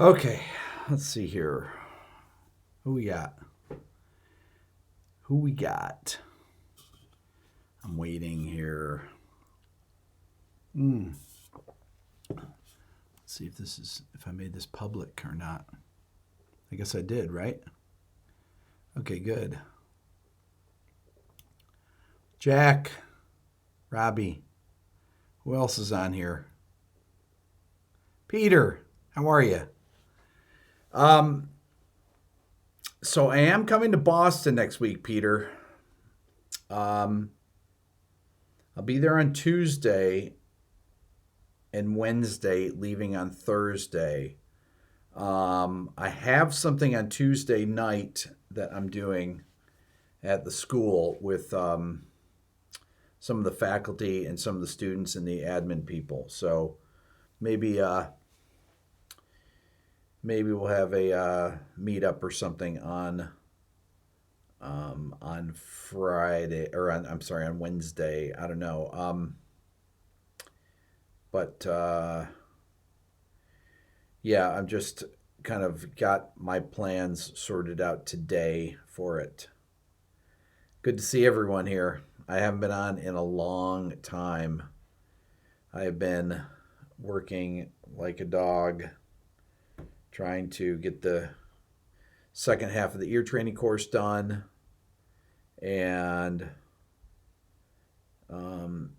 Okay, let's see here. Who we got? Who we got? I'm waiting here. Let's see if I made this public or not. I guess I did, right? Okay, good. Jack, Robbie, who else is on here? Peter, how are you? Um, so I am coming to Boston next week, Peter. Um, I'll be there on Tuesday and Wednesday, leaving on Thursday. I have something on Tuesday night that I'm doing at the school with some of the faculty and some of the students and the admin people. So maybe maybe we'll have a meetup or something on Friday or I'm sorry, on Wednesday. I don't know. But yeah, I'm just kind of got my plans sorted out today for it. Good to see everyone here. I haven't been on in a long time. I have been working like a dog, trying to get the second half of the ear training course done, and um,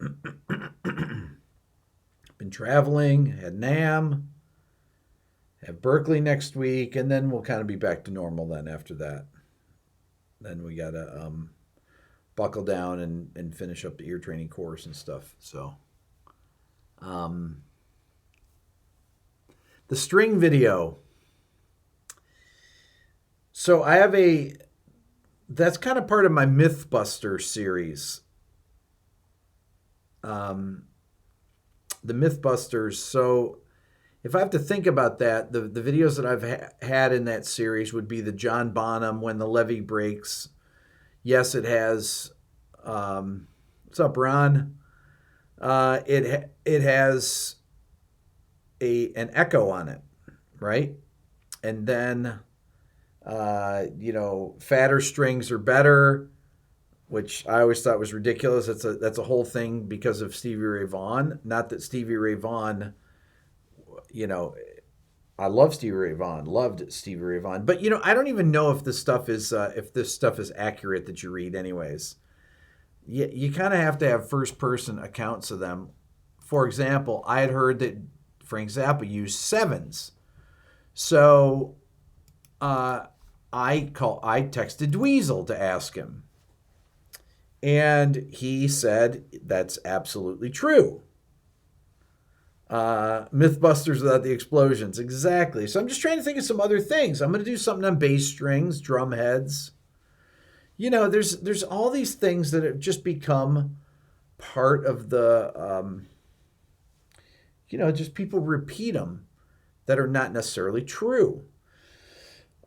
been traveling. Had NAMM, have Berkeley next week, and then we'll kind of be back to normal. Then after that, then we gotta buckle down and finish up the ear training course and stuff. So, um, the string video. So I have that's kind of part of my Mythbuster series. The Mythbusters. So if I have to think about that, the videos that I've had in that series would be the John Bonham When the Levee Breaks. Yes, it has. What's up, Ron? It has an echo on it, right? And then fatter strings are better, which I always thought was ridiculous. That's a whole thing because of Stevie Ray Vaughan. Not that Stevie Ray Vaughan, you know, I love Stevie Ray Vaughan, loved Stevie Ray Vaughan, but I don't even know if this stuff is accurate that you read, anyways. You kind of have to have first person accounts of them. For example, I had heard that Frank Zappa used sevens, so I texted Dweezil to ask him, and he said that's absolutely true. Mythbusters without the explosions, exactly. So I'm just trying to think of some other things. I'm going to do something on bass strings, drum heads. There's all these things that have just become part of the just people repeat them that are not necessarily true.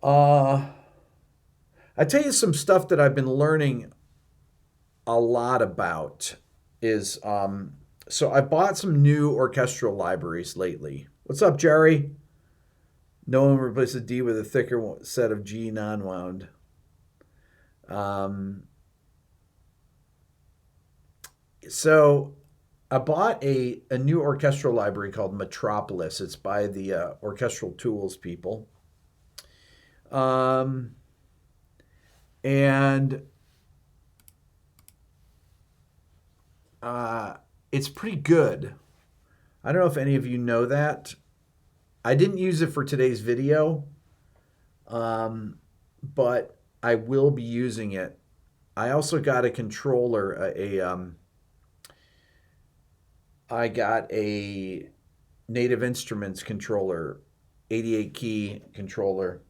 I tell you some stuff that I've been learning a lot about is so I bought some new orchestral libraries lately. What's up, Jerry? No one replaces a D with a thicker set of G non-wound. So I bought a new orchestral library called Metropolis. It's by the Orchestral Tools people. And it's pretty good. I don't know if any of you know that. I didn't use it for today's video, but I will be using it. I also got a controller, I got a Native Instruments controller, 88 key controller,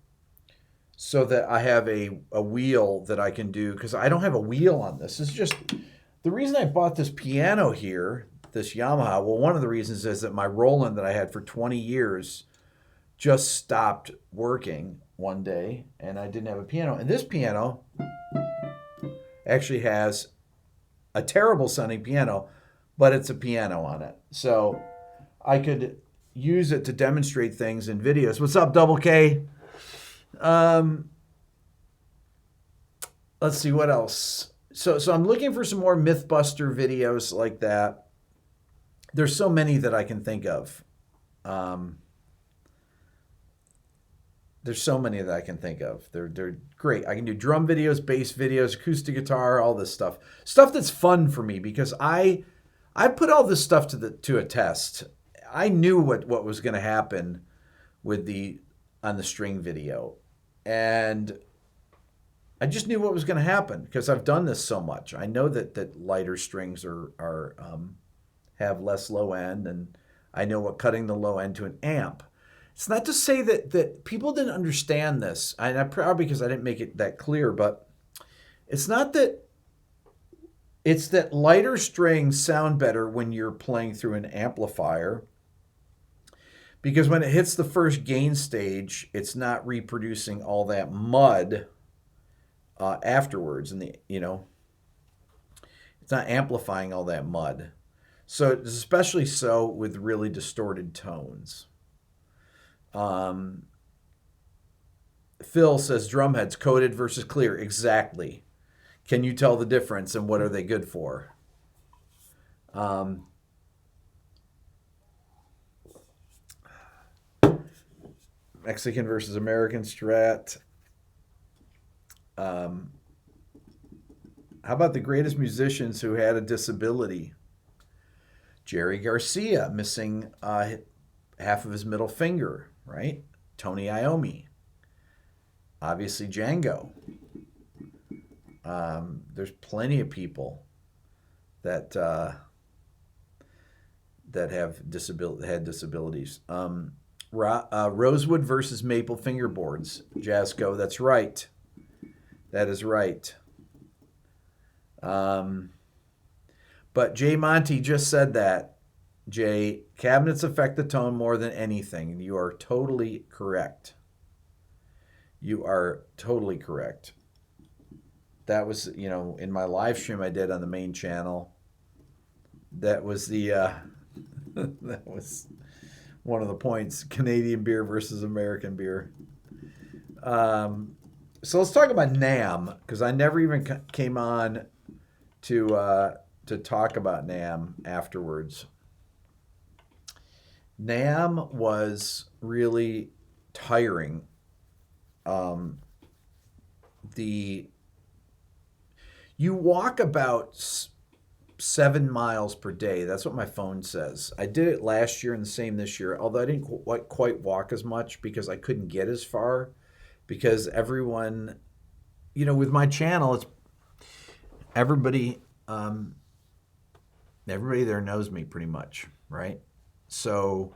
so that I have a wheel that I can do, because I don't have a wheel on this. It's just the reason I bought this piano here, this Yamaha. Well, one of the reasons is that my Roland that I had for 20 years just stopped working one day, and I didn't have a piano. And this piano actually has a terrible sounding piano, but it's a piano on it. So I could, use it to demonstrate things in videos. What's up, Double K? Let's see what else. So I'm looking for some more Mythbuster videos like that. There's so many that I can think of. There's so many that I can think of. They're great. I can do drum videos, bass videos, acoustic guitar, all this stuff. Stuff that's fun for me because I put all this stuff to a test. I knew what was going to happen with on the string video, and I just knew what was going to happen because I've done this so much. I know that lighter strings have less low end, and I know what cutting the low end to an amp. It's not to say that people didn't understand this, and I'm proud because I didn't make it that clear, but it's not that. It's that lighter strings sound better when you're playing through an amplifier, because when it hits the first gain stage, it's not reproducing all that mud afterwards, and it's not amplifying all that mud. So it's especially so with really distorted tones. Phil says drumheads coated versus clear. Exactly. Can you tell the difference, and what are they good for? Mexican versus American Strat. How about the greatest musicians who had a disability? Jerry Garcia missing half of his middle finger, right? Tony Iommi. Obviously Django. There's plenty of people that had disabilities. Rosewood versus maple fingerboards. Jasco, that's right. That is right. But Jay Monty just said that. Jay, cabinets affect the tone more than anything. You are totally correct. You are totally correct. That was, in my live stream I did on the main channel. That was that was one of the points. Canadian beer versus American beer. So let's talk about NAMM, because I never even came on to talk about NAMM afterwards. NAMM was really tiring. You walk about 7 miles per day. That's what my phone says. I did it last year and the same this year, although I didn't quite walk as much because I couldn't get as far, because everyone, with my channel, it's everybody there knows me pretty much, right? So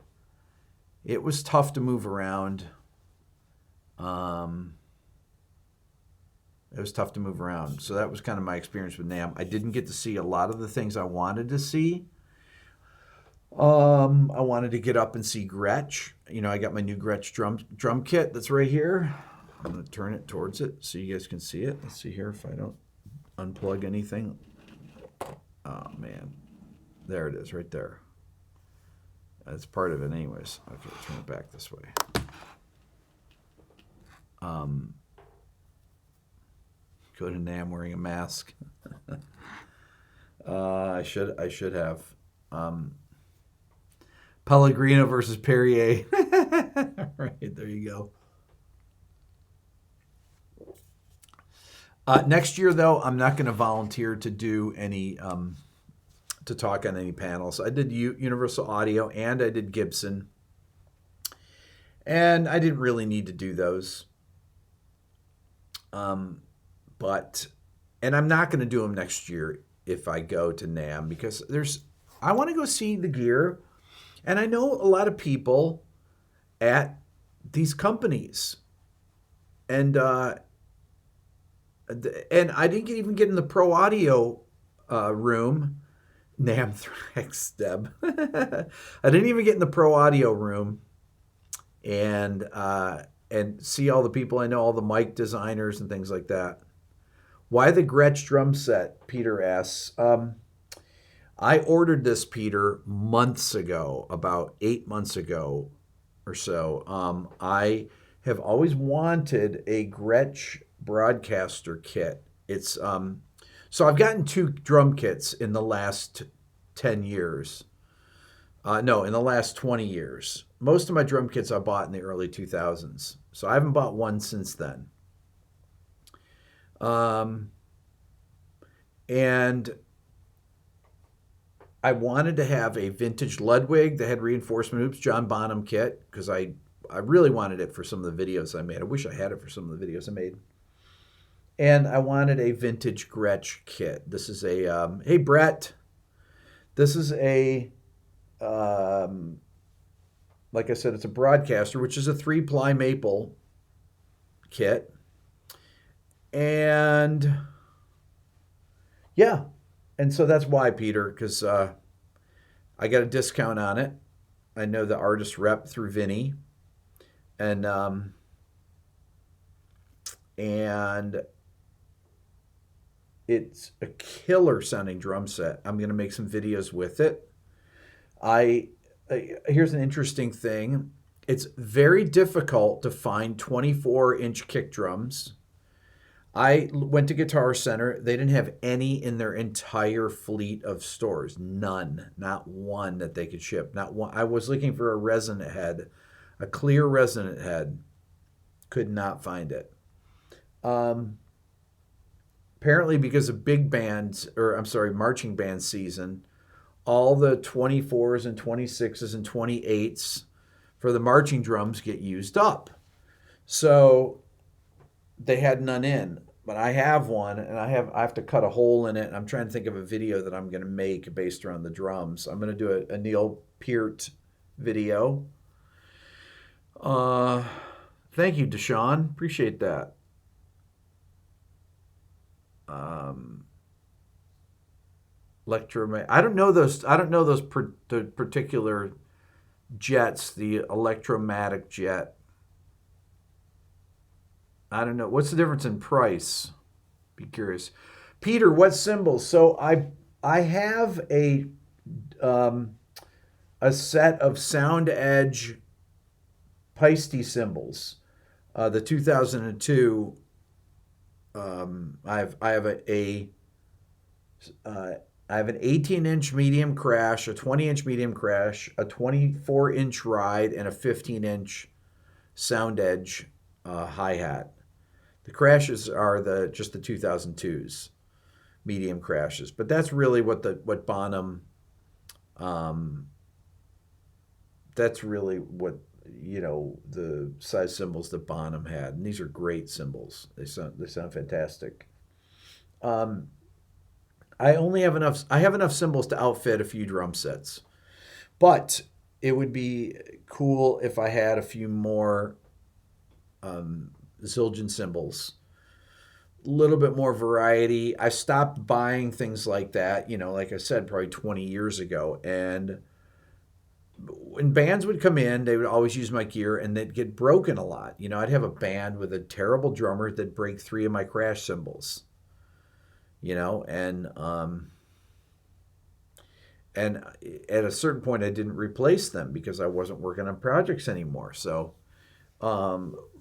it was tough to move around. It was tough to move around. So that was kind of my experience with NAMM. I didn't get to see a lot of the things I wanted to see. I wanted to get up and see Gretsch. I got my new Gretsch drum kit that's right here. I'm going to turn it towards it so you guys can see it. Let's see here if I don't unplug anything. Oh, man. There it is right there. That's part of it anyways. Okay, turn it back this way. Go to NAMM wearing a mask. I should have. Pellegrino versus Perrier. Right, there you go. Next year, though, I'm not going to volunteer to do any, to talk on any panels. I did Universal Audio and I did Gibson. And I didn't really need to do those. And I'm not going to do them next year if I go to NAMM, because I want to go see the gear. And I know a lot of people at these companies. And I didn't even get in the Pro Audio room. NAMM Thrax, Deb. I didn't even get in the Pro Audio room and see all the people I know, all the mic designers and things like that. Why the Gretsch drum set? Peter asks. I ordered this, Peter, months ago, about 8 months ago or so. I have always wanted a Gretsch broadcaster kit. It's so I've gotten 2 drum kits in the last 10 years. No, in the last 20 years. Most of my drum kits I bought in the early 2000s. So I haven't bought one since then. Um, and I wanted to have a vintage Ludwig that had reinforcement hoops, John Bonham kit, because I really wanted it for some of the videos I made. I wish I had it for some of the videos I made. And I wanted a vintage Gretsch kit. This is a, hey, Brett, this is a, um, like I said, it's a broadcaster, which is a 3-ply maple kit. And yeah, and so that's why, Peter, because I got a discount on it. I know the artist rep through Vinny, and and it's a killer sounding drum set. I'm gonna make some videos with it. I Here's an interesting thing. It's very difficult to find 24-inch kick drums. I went to Guitar Center. They didn't have any in their entire fleet of stores. None. Not one that they could ship. Not one. I was looking for a resonant head, a clear resonant head. Could not find it. Um, Apparently, because of big bands, or I'm sorry, marching band season, all the 24s and 26s and 28s for the marching drums get used up. So they had none in, but I have one, and I have to cut a hole in it. And I'm trying to think of a video that I'm going to make based around the drums. I'm going to do a Neil Peart video. Uh, Thank you, Deshaun. Appreciate that. Um, I don't know those. I don't know those the particular jets. The Electromatic jet. I don't know. What's the difference in price? Be curious. Peter, what cymbals? So I have um, a set of Sound Edge Peisty cymbals, the 2002. I have uh, I have an 18-inch medium crash, a 20-inch medium crash, a 24-inch ride, and a 15-inch Sound Edge hi hat. The crashes are just the 2002s medium crashes, but that's really what Bonham. Um, that's really what the size cymbals that Bonham had, and these are great cymbals. They sound fantastic. Um, I only have enough. I have enough cymbals to outfit a few drum sets, but it would be cool if I had a few more Zildjian cymbals. A little bit more variety. I stopped buying things like that, like I said, probably 20 years ago. And when bands would come in, they would always use my gear and they'd get broken a lot. I'd have a band with a terrible drummer that'd break 3 of my crash cymbals, and at a certain point I didn't replace them because I wasn't working on projects anymore. So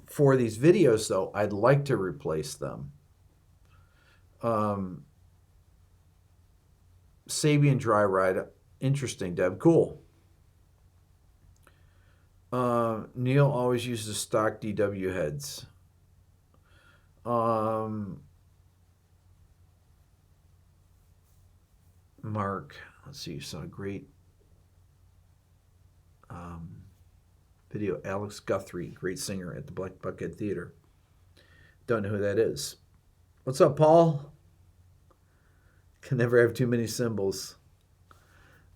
for these videos, though, I'd like to replace them. Sabian dry ride, interesting, Deb. Cool. Neil always uses stock DW heads. Mark, let's see, you saw a great video. Alex Guthrie, great singer at the Black Buckhead Theater. Don't know who that is. What's up, Paul? Can never have too many cymbals.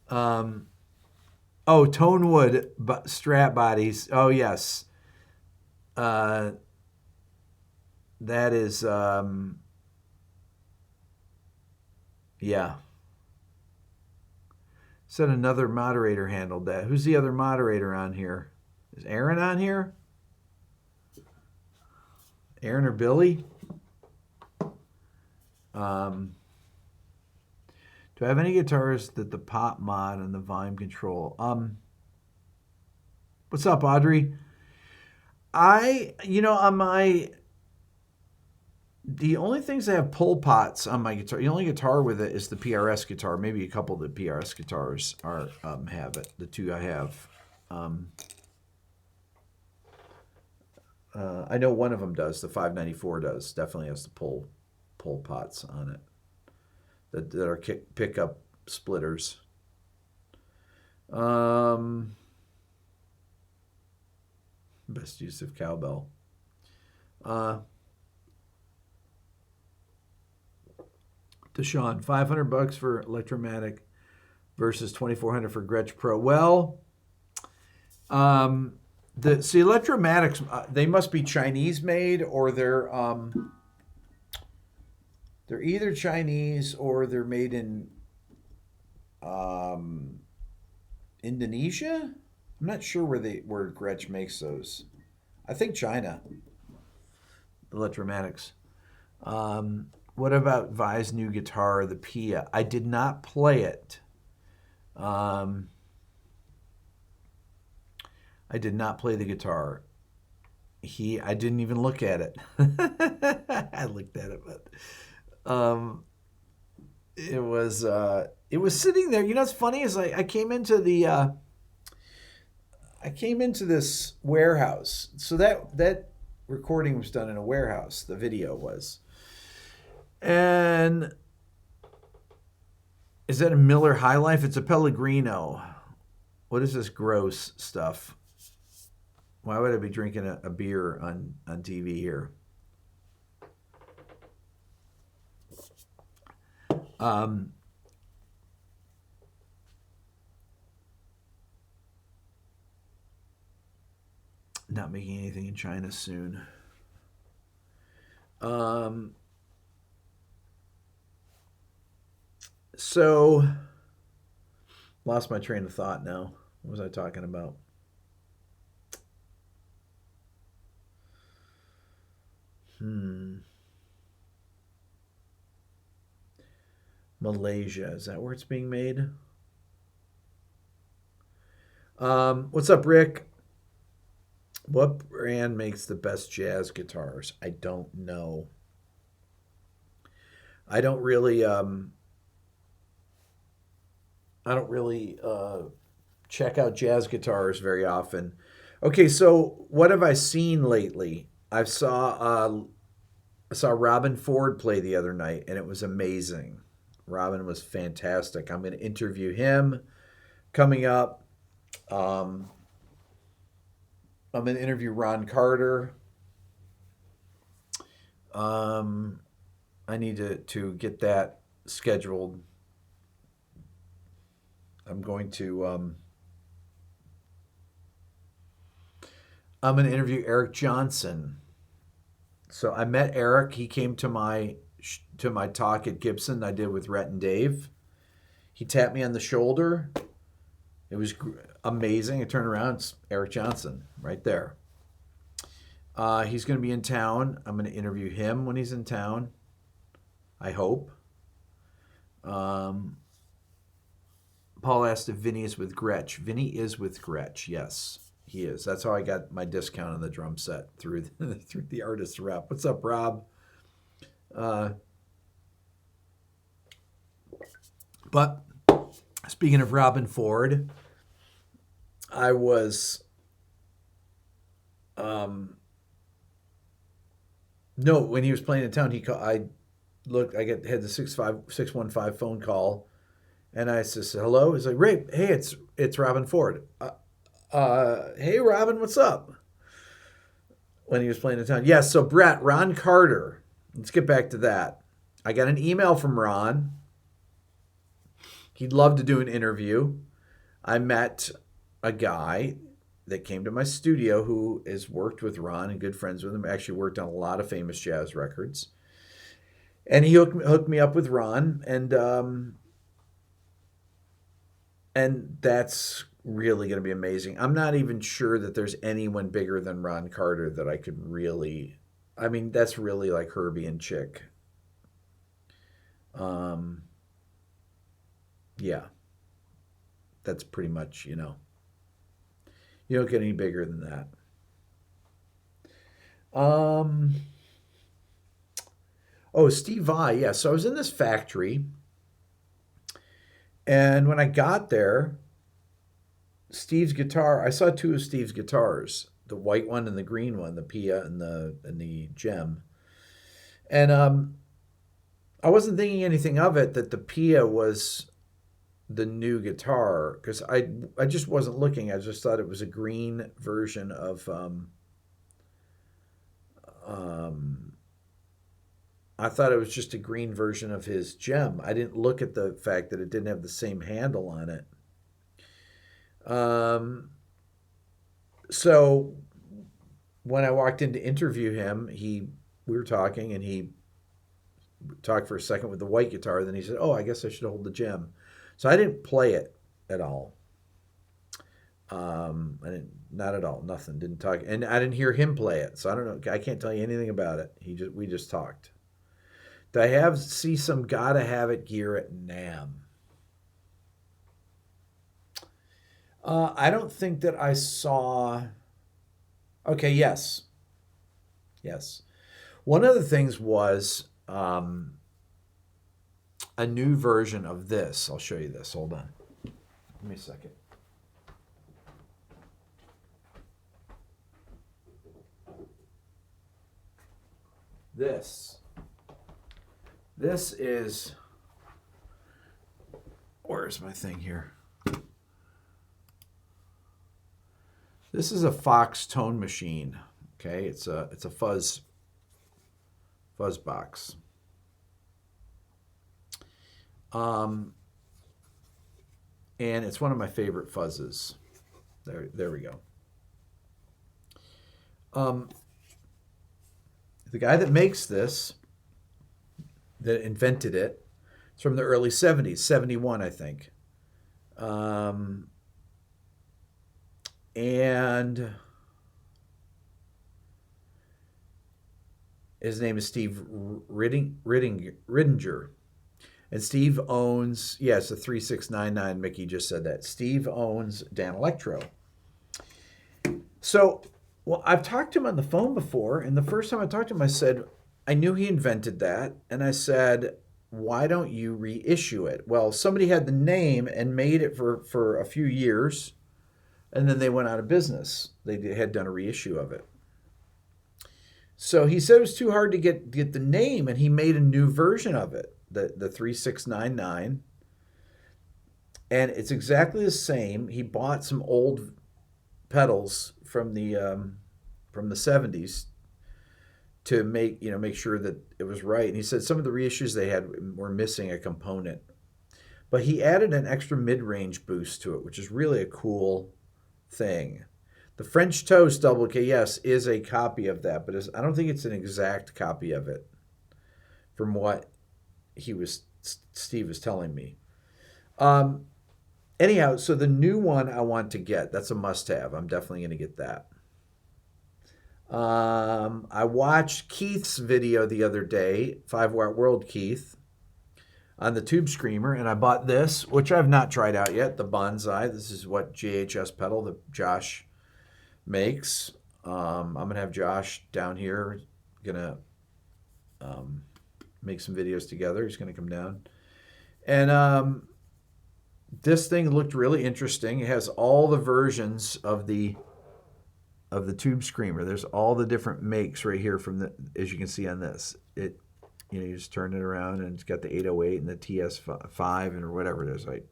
Oh, Tonewood strap bodies. Oh, yes. That is, yeah. Said another moderator handled that. Who's the other moderator on here? Is Aaron on here? Aaron or Billy? Do I have any guitars that the pop mod and the volume control? What's up, Audrey? On the only things that have pull pots on my guitar, the only guitar with it is the PRS guitar. Maybe a couple of the PRS guitars have it. The two I have. I know one of them does. The 594 does. Definitely has the pull pots on it. That are pickup splitters. Best use of cowbell. Deshaun, $500 for Electromatic versus $2,400 for Gretsch Pro. Well, Electromatics, they must be Chinese made, or they're either Chinese or they're made in Indonesia. I'm not sure where Gretsch makes those. I think China. Electromatics. What about Vi's new guitar, the Pia? I did not play it. I did not play the guitar. I didn't even look at it. I looked at it, but it was sitting there. You know what's funny is I came into this warehouse. So that recording was done in a warehouse. The video was. And is that a Miller High Life? It's a Pellegrino. What is this gross stuff? Why would I be drinking a beer on TV here? Not making anything in China soon. So, lost my train of thought now. What was I talking about? Malaysia. Is that where it's being made? What's up, Rick? What brand makes the best jazz guitars? I don't know. I don't really check out jazz guitars very often. Okay, so what have I seen lately? I saw Robin Ford play the other night, and it was amazing. Robin was fantastic. I'm going to interview him coming up. I'm going to interview Ron Carter. I need to get that scheduled. I'm going to interview Eric Johnson. So I met Eric. He came to my talk at Gibson I did with Rhett and Dave. He tapped me on the shoulder. It was amazing. I turned around. It's Eric Johnson right there. He's going to be in town. I'm going to interview him when he's in town. I hope. Paul asked if Vinny is with Gretsch. Vinny is with Gretsch. Yes, he is. That's how I got my discount on the drum set through the artist rep. What's up, Rob? But speaking of Robin Ford, I was when he was playing in town, had the 615 phone call, and I said, hello. He's like, Ray, hey, it's Robin Ford. Hey, Robin, what's up? When he was playing in town. Yes, so Brett, Ron Carter. Let's get back to that. I got an email from Ron. He'd love to do an interview. I met a guy that came to my studio who has worked with Ron and good friends with him, actually worked on a lot of famous jazz records. And he hooked me up with Ron, and that's really going to be amazing. I'm not even sure that there's anyone bigger than Ron Carter that I could really... I mean, that's really like Herbie and Chick. Yeah, that's pretty much, you don't get any bigger than that. Um, oh, Steve Vai, yeah. So I was in this factory, and when I got there, Steve's guitar, I saw two of Steve's guitars, the white one and the green one, the Pia and the Gem. And I wasn't thinking anything of it that the Pia was the new guitar because I just wasn't looking. I just thought it was a green version of um, I thought it was just a green version of his Gem. I didn't look at the fact that it didn't have the same handle on it. So when I walked in to interview him, we were talking and he talked for a second with the white guitar. Then he said, "Oh, I guess I should hold the Gem." So I didn't play it at all. I didn't, not at all, nothing. Didn't talk, and I didn't hear him play it. So I don't know. I can't tell you anything about it. We just talked. Do I see some gotta have it gear at NAMM? I don't think that I saw. Okay, yes, yes. One of the things was a new version of this. I'll show you this. Hold on. Give me a second. This is, where's my thing here? This is a Fox tone machine. Okay, it's a fuzz box. And it's one of my favorite fuzzes. There we go. The guy that makes this, that invented it, it's from the early 70s, 71, I think. And his name is Steve Riddinger. And Steve owns, yeah, it's a 3699. Mickey just said that. Steve owns Danelectro. So, well, I've talked to him on the phone before, and the first time I talked to him, I said, I knew he invented that, and I said, why don't you reissue it? Well, somebody had the name and made it for a few years, and then they went out of business. They had done a reissue of it. So he said it was too hard to get the name, and he made a new version of it, the 3699, and it's exactly the same. He bought some old pedals from the 70s to make sure that it was right. And he said some of the reissues they had were missing a component, but he added an extra mid-range boost to it, which is really a cool thing. The French Toast Double K, yes, is a copy of that, but I don't think it's an exact copy of it from what Steve was telling me. Anyhow, so the new one I want to get, that's a must-have. I'm definitely going to get that. I watched Keith's video the other day, 5 Watt World Keith, on the Tube Screamer, and I bought this, which I've not tried out yet, the Bonsai. This is what JHS pedal that Josh makes. I'm going to have Josh down here, going to make some videos together. He's going to come down. And this thing looked really interesting. It has all the versions of the Tube Screamer. There's all the different makes right here as you can see on this. You just turn it around and it's got the 808 and the TS5 and or whatever it is, like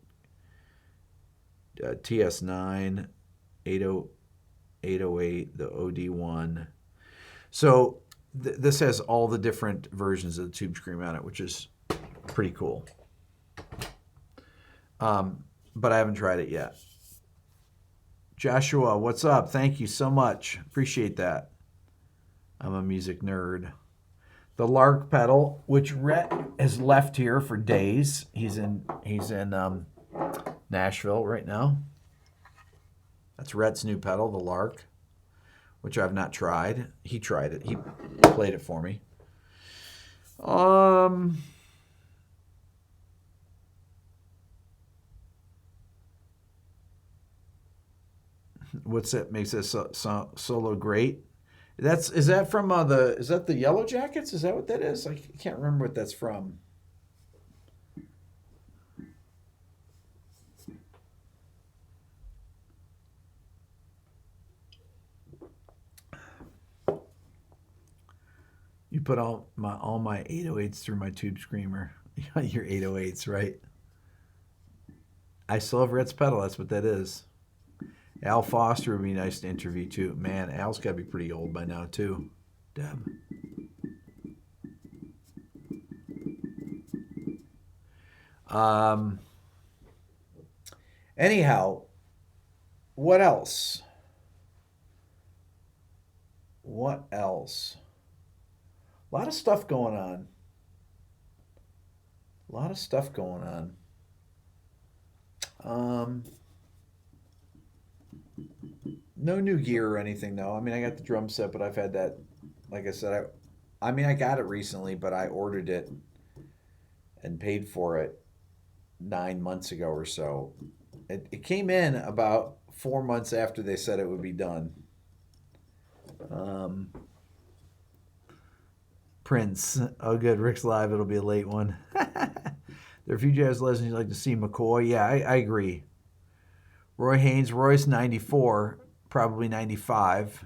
TS9, 808, the OD1. So this has all the different versions of the Tube Screamer on it, which is pretty cool. But I haven't tried it yet. Joshua, what's up? Thank you so much. Appreciate that. I'm a music nerd. The Lark pedal, which Rhett has left here for days. He's in Nashville right now. That's Rhett's new pedal, the Lark, which I've not tried. He tried it. He played it for me. What's that makes this solo great? Is that from the Yellow Jackets? Is that what that is? I can't remember what that's from. You put all my 808s through my tube screamer. Your 808s, right? I still have Rhett's pedal. That's what that is. Al Foster would be nice to interview too. Man, Al's got to be pretty old by now too. Deb. Anyhow, what else? What else? A lot of stuff going on. A lot of stuff going on. No new gear or anything though. I mean, I got the drum set, but I've had that. Like I said, I mean, I got it recently, but I ordered it and paid for it 9 months ago or so. It came in about 4 months after they said it would be done. Prince. Oh, good. Rick's live. It'll be a late one. There are a few jazz legends you'd like to see. McCoy. Yeah, I agree. Roy Haynes. Roy's 94. Probably 95.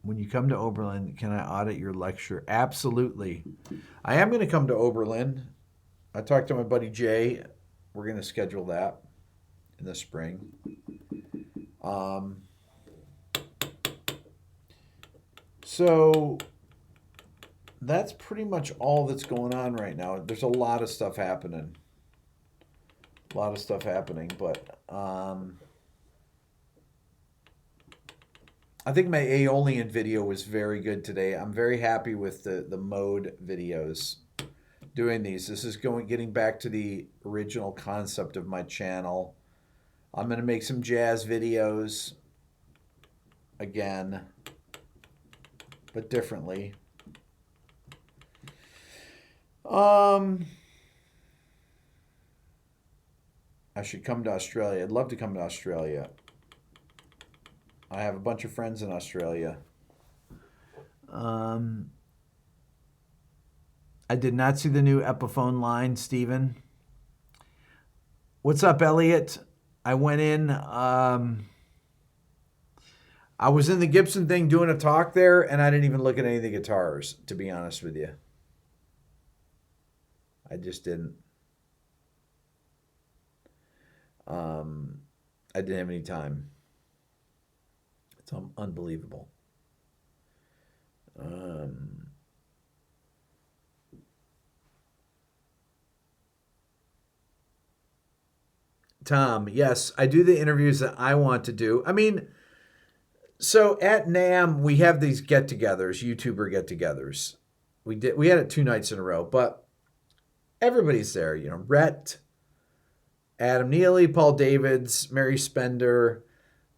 When you come to Oberlin, can I audit your lecture? Absolutely. I am going to come to Oberlin. I talked to my buddy Jay. We're going to schedule that in the spring. So that's pretty much all that's going on right now. There's a lot of stuff happening. But I think my Aeolian video was very good today. I'm very happy with the mode videos doing these. This is getting back to the original concept of my channel. I'm going to make some jazz videos again, but differently. I should come to Australia. I'd love to come to Australia. I have a bunch of friends in Australia. I did not see the new Epiphone line, Steven. What's up, Elliot? I went in. I was in the Gibson thing doing a talk there, and I didn't even look at any of the guitars, to be honest with you. I just didn't. I didn't have any time. It's unbelievable. Tom, yes, I do the interviews that I want to do. I mean, so at NAMM, we have these get-togethers, YouTuber get-togethers. We had it 2 nights in a row, but everybody's there. You know, Rhett, Adam Neely, Paul Davids, Mary Spender,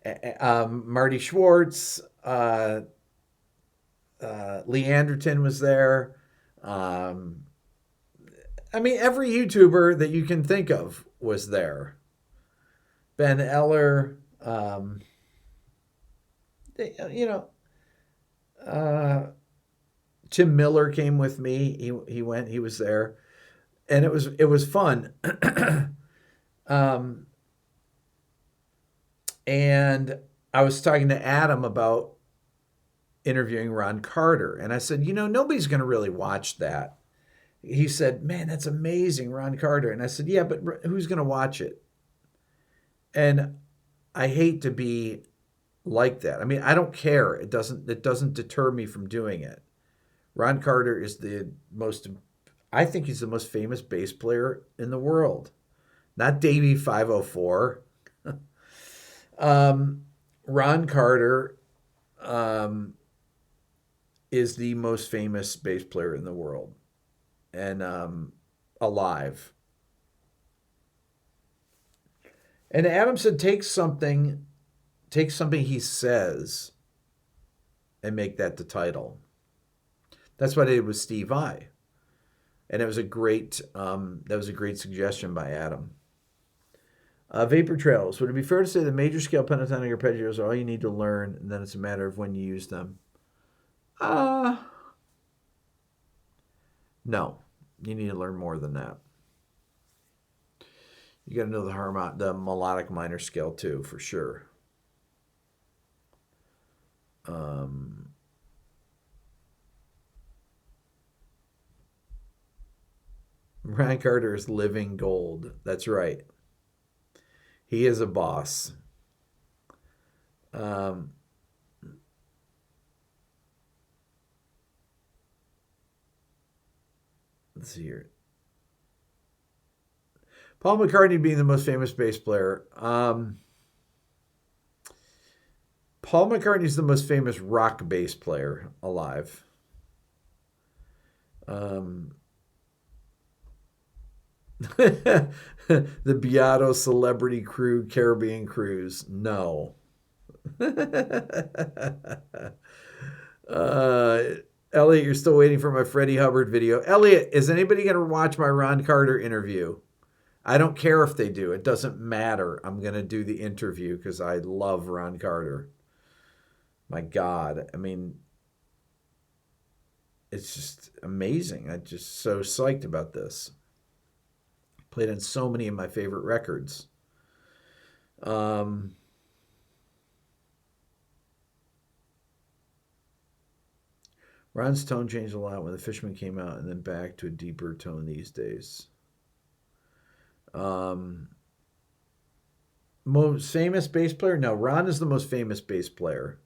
Marty Schwartz, Lee Anderton was there. I mean, every YouTuber that you can think of was there. Ben Eller, Tim Miller came with me. He went. He was there, and it was fun. And I was talking to Adam about interviewing Ron Carter, and I said, nobody's going to really watch that. He said, man, that's amazing, Ron Carter. And I said, yeah, but who's going to watch it? And I hate to be like that. I mean, I don't care. It doesn't deter me from doing it. Ron Carter is I think he's the most famous bass player in the world. Not Davey 504. Ron Carter is the most famous bass player in the world, and alive. And Adam said, take something he says and make that the title. That's what I did with Steve Vai. And it was a great suggestion by Adam. Vapor trails. Would it be fair to say the major scale pentatonic arpeggios are all you need to learn, and then it's a matter of when you use them? No. You need to learn more than that. You got to know the melodic minor scale too, for sure. Ryan Carter is living gold. That's right. He is a boss. Let's see here. Paul McCartney being the most famous bass player. Paul McCartney is the most famous rock bass player alive. The Beato Celebrity Crew Caribbean Cruise. No. Elliot, you're still waiting for my Freddie Hubbard video. Elliot, is anybody going to watch my Ron Carter interview? I don't care if they do. It doesn't matter. I'm going to do the interview because I love Ron Carter. My God. I mean, it's just amazing. I'm just so psyched about this. Played on so many of my favorite records. Ron's tone changed a lot when the Fishman came out and then back to a deeper tone these days. Most famous bass player? No, Ron is the most famous bass player.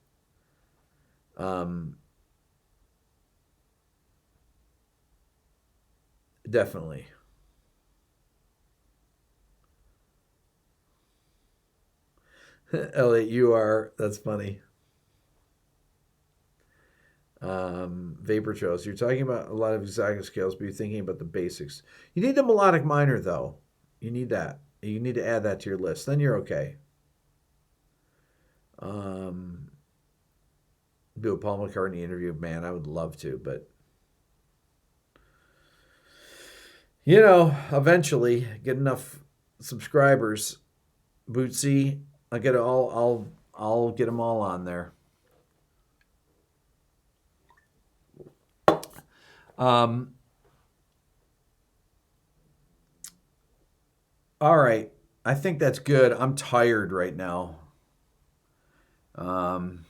Definitely. Elliot, you are. That's funny. Vapor trails. You're talking about a lot of exact scales, but you're thinking about the basics. You need the melodic minor, though. You need that. You need to add that to your list. Then you're okay. Do a Paul McCartney interview. Man, I would love to, but eventually get enough subscribers. Bootsy, I'll get them all on there. All right. I think that's good. I'm tired right now. Been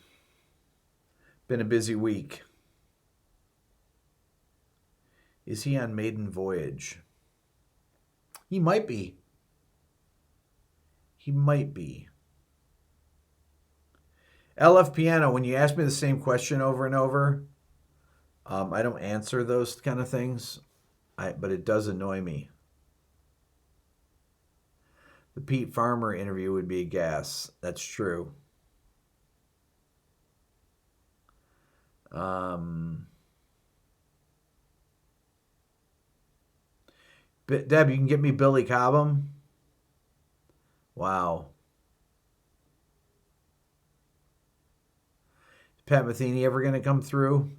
a busy week. Is he on maiden voyage? He might be. He might be. LF Piano, when you ask me the same question over and over, I don't answer those kind of things, but it does annoy me. The Pete Farmer interview would be a gas. That's true. Deb, you can get me Billy Cobham? Wow. Is Pat Metheny ever going to come through?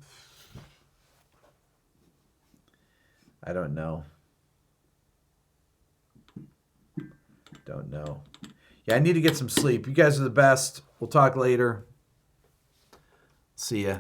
I don't know. Don't know. Yeah, I need to get some sleep. You guys are the best. We'll talk later. See ya.